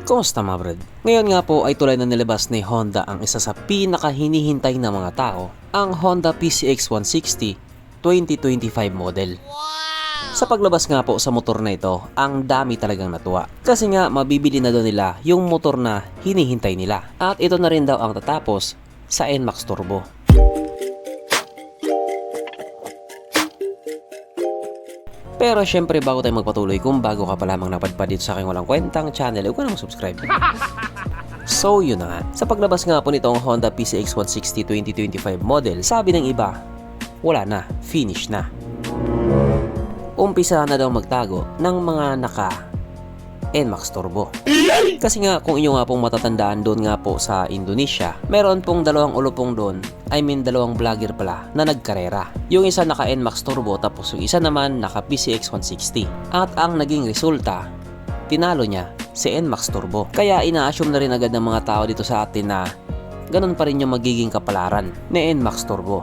Kumusta mga brad? Ngayon nga po ay tulay na nilabas ni Honda ang isa sa pinakahinihintay ng mga tao, ang Honda PCX 160 2025 model. Sa paglabas nga po sa motor na ito, ang dami talagang natuwa. Kasi nga mabibili na daw nila yung motor na hinihintay nila. At ito na rin daw ang tatapos sa NMAX Turbo. Pero syempre bago tayo magpatuloy, kung bago ka pa lamang napadpad dito sa aking walang kwentang channel, huwag ka na mag-subscribe. So yun na nga, sa paglabas nga po nitong Honda PCX 160 2025 model, sabi ng iba, wala na, finish na. Umpisa na daw magtago ng mga naka NMAX Turbo. Kasi nga kung inyo nga pong matatandaan doon nga po sa Indonesia, meron pong dalawang ulupong doon, dalawang vlogger pala na nagkarera. Yung isa naka NMAX Turbo tapos yung isa naman naka PCX 160. At ang naging resulta, tinalo niya si NMAX Turbo. Kaya ina-assume na rin agad ng mga tao dito sa atin na ganun pa rin yung magiging kapalaran ni NMAX Turbo.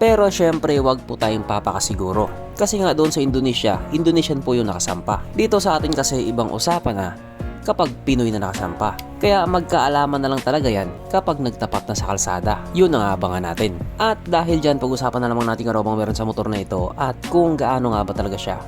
Pero syempre wag po tayong papakasiguro. Kasi nga doon sa Indonesia, Indonesian po yung nakasampa. Dito sa atin kasi ibang usapan na kapag Pinoy na nakasampa. Kaya magkaalaman na lang talaga yan kapag nagtapat na sa kalsada. Yun ang abangan natin. At dahil dyan, pag-usapan na naman natin kung ano bang meron sa motor na ito at kung gaano nga ba talaga siya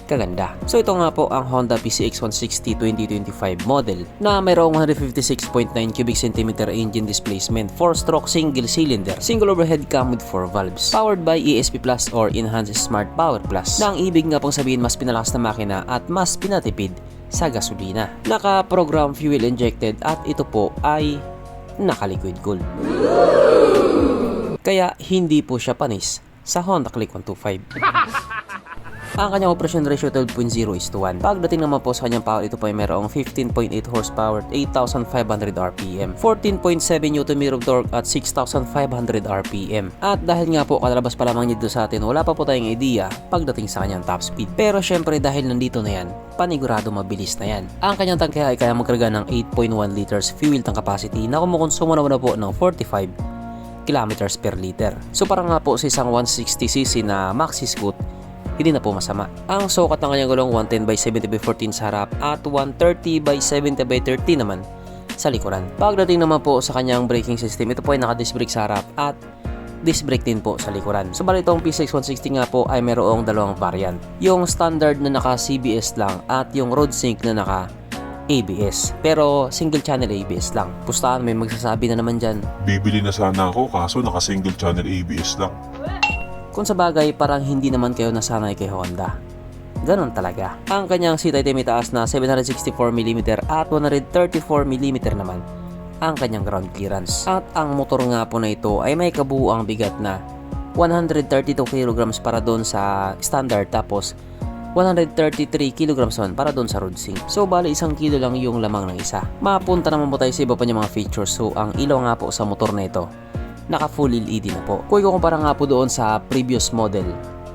kaganda. So ito nga po ang Honda PCX 160 2025 model na mayroong 156.9 cubic centimeter engine displacement, 4-stroke single cylinder, single overhead cam with 4 valves, powered by ESP Plus or Enhanced Smart Power Plus, na ang ibig nga pong sabihin mas pinalakas na makina at mas pinatipid sa gasolina. Naka-program fuel injected at ito po ay naka-liquid cooled. Kaya hindi po siya panis sa Honda Click 125. Ang kanyang operation ratio 12.0:1. Pagdating naman po sa kanyang power, ito po ay mayroong 15.8 horsepower, 8,500 RPM, 14.7 Nm of torque at 6,500 RPM. At dahil nga po kalalabas pa lamang dito sa atin, wala pa po tayong idea pagdating sa kanyang top speed. Pero syempre dahil nandito na yan, panigurado mabilis na yan. Ang kanyang tangke ay kaya magkarga ng 8.1 liters fuel tank capacity na kumukonsumo naman na po ng 45 kilometers per liter. So parang nga po sa isang 160cc na maxi scoot, hindi na po masama. Ang sukat ng kanyang gulong 110/70/14 sa harap at 130/70/30 naman sa likuran. Pagdating naman po sa kanyang braking system, ito po ay naka-disc brake sa harap at disc brake din po sa likuran. So bali itong PCX 160 nga po ay mayroong dalawang variant. Yung standard na naka CBS lang at yung road sync na naka ABS. Pero single channel ABS lang. Pustahan may magsasabi na naman dyan, Bibili na sana ako kaso naka single channel ABS lang. kung sa bagay parang hindi naman kayo nasanay kay Honda. Ganon talaga. Ang kanyang seat ay taas na 764mm at 134mm naman ang kanyang ground clearance. At ang motor nga po na ito ay may kabuuang bigat na 132 kg para doon sa standard tapos 133 kg para doon sa road sync. So bali 1 kilo lang yung lamang ng isa. Mapunta naman po tayo sa iba pa niyang mga features. So ang ilaw nga po sa motor na ito, naka full LED na po. Kung ikukumpara nga po doon sa previous model,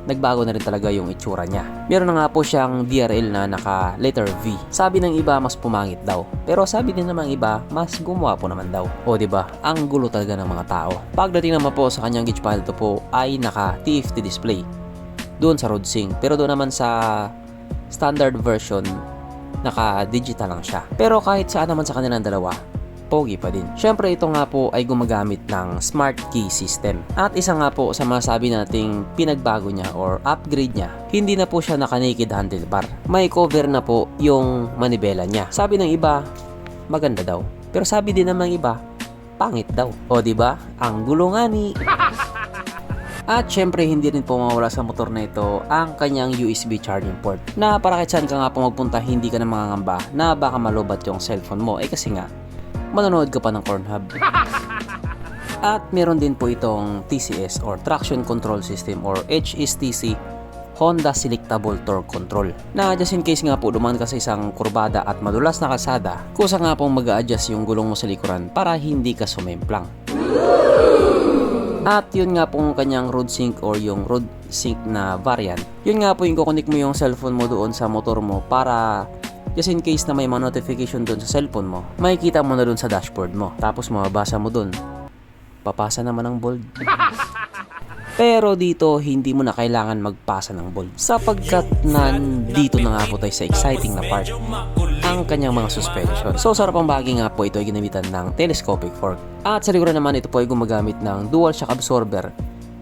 nagbago na rin talaga yung itsura niya. Meron na nga po siyang DRL na naka letter V. Sabi ng iba mas pumangit daw. Pero sabi din naman iba mas gumawa po naman daw. O diba, ang gulo talaga ng mga tao. Pagdating naman po sa kanyang gauge panel, ito po ay naka TFT display doon sa road sync. Pero doon naman sa standard version, naka digital lang siya. Pero kahit saan naman sa kanilang dalawa, pogi pa din. Syempre ito nga po ay gumagamit ng smart key system. At isa nga po sa masabi nating pinagbago niya or upgrade niya, hindi na po siya naka-naked handlebar. May cover na po yung manibela niya. Sabi ng iba, maganda daw. Pero sabi din naman ng iba, pangit daw. O diba? Ang gulo nga ni. At syempre hindi rin po mawala sa motor na ito ang kanyang USB charging port. Na para kahit saan ka nga po magpunta, hindi ka na mangangamba na baka malubat yung cellphone mo. Kasi nga, manonood ka pa ng Pornhub. At meron din po itong TCS or Traction Control System or HSTC, Honda Selectable Torque Control, na just in case nga po dumaan ka sa isang kurbada at madulas na kalsada, kusa nga pong mag-a-adjust yung gulong mo sa likuran para hindi ka sumemplang. At yun nga pong kanyang road sync or yung road sync na variant, yun nga po yung kukunik mo yung cellphone mo doon sa motor mo para just in case na may mga notification doon sa cellphone mo, makikita mo na doon sa dashboard mo. Tapos mababasa mo doon, papasa naman ng bold. Pero dito, hindi mo na kailangan magpasa ng bold sapagkat nandito na nga po tayo sa exciting na part. Ang ang kanyang mga suspension. So sa harapang bahagi nga po ito ay ginamitan ng telescopic fork. At sa likuran naman ito po ay gumagamit ng dual shock absorber.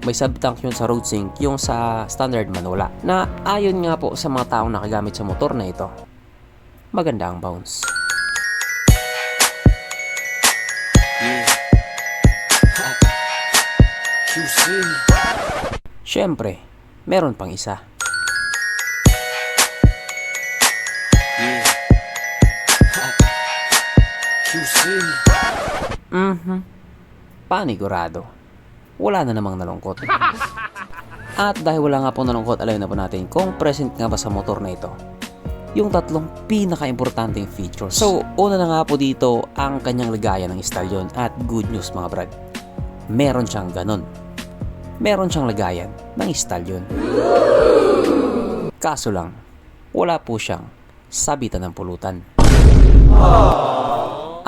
May sub-tank yun sa road sync, yung sa standard man wala. Na ayon nga po sa mga taong nakagamit sa motor na ito, maganda ang bounce. Siyempre, meron pang isa. Panigurado. Wala na namang nalungkot. At dahil wala nga po nalungkot, alayin na po natin kung present nga ba sa motor na ito yung tatlong pinaka-importanting features. So, una na nga po dito ang kanyang lagayan ng stallion. At good news mga brad, meron siyang ganon. Meron siyang lagayan ng stallion. Kaso lang, wala po siyang sabitan ng pulutan.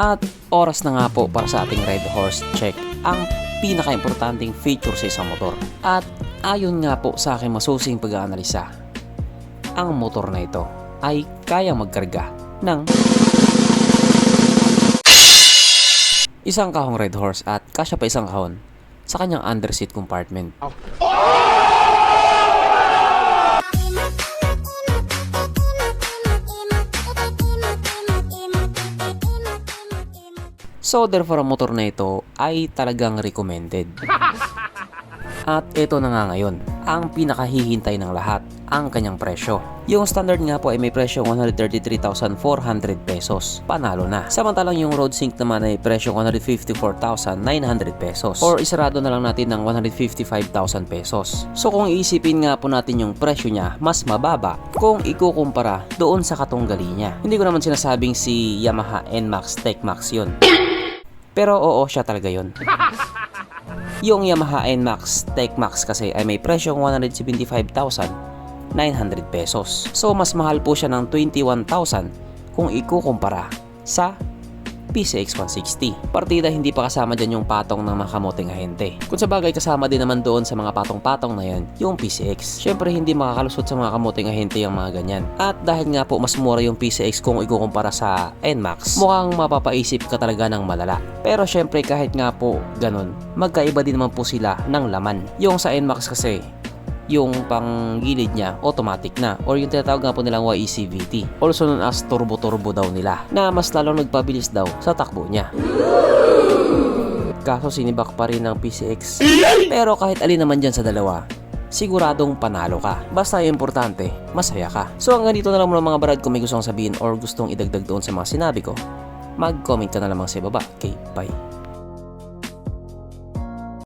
At oras na nga po para sa ating Red Horse check ang pinaka-importanting feature sa isang motor. At ayon nga po sa aking masusing pag-aanalisa, ang motor na ito ay kayang magkarga ng isang kahong Red Horse at kasya pa isang kahon sa kanyang underseat compartment. So therefore ang motor na ito ay talagang recommended. At ito na nga ngayon, ang pinakahihintay ng lahat, ang kanyang presyo. Yung standard nga po ay may presyo 133,400 pesos. Panalo na. Samantalang yung road sync naman ay presyo 154,900 pesos. Or isarado na lang natin ng 155,000 pesos. So kung iisipin nga po natin yung presyo niya, mas mababa kung ikukumpara doon sa katunggali niya. Hindi ko naman sinasabing si Yamaha NMAX TechMax yun. Pero oo, siya talaga yun. Yung Yamaha NMAX TechMax kasi ay may presyong 175,900 pesos. So mas mahal po siya ng 21,000 kung ikukumpara sa PCX 160. Partida hindi pa kasama dyan yung patong ng mga kamoting ahente. Kung sa bagay kasama din naman doon sa mga patong-patong na yan, yung PCX. Syempre hindi makakalusot sa mga kamoting ahente yung mga ganyan. At dahil nga po mas mura yung PCX kung ikukumpara sa NMAX, mukhang mapapaisip ka talaga ng malala. Pero syempre kahit nga po ganun, magkaiba din naman po sila ng laman. Yung sa NMAX kasi, yung panggilid niya automatic na or yung tinatawag nga po nilang YECVT, also known as turbo daw nila, na mas lalong nagpabilis daw sa takbo niya. Kaso sinibak pa rin ng PCX. Pero kahit alin naman dyan sa dalawa, siguradong panalo ka. Basta yung importante, masaya ka. So hanggang dito na lang muna mga brad. Kung may gustong sabihin or gustong idagdag doon sa mga sinabi ko, mag-comment ka na lamang sa baba. Okay, bye.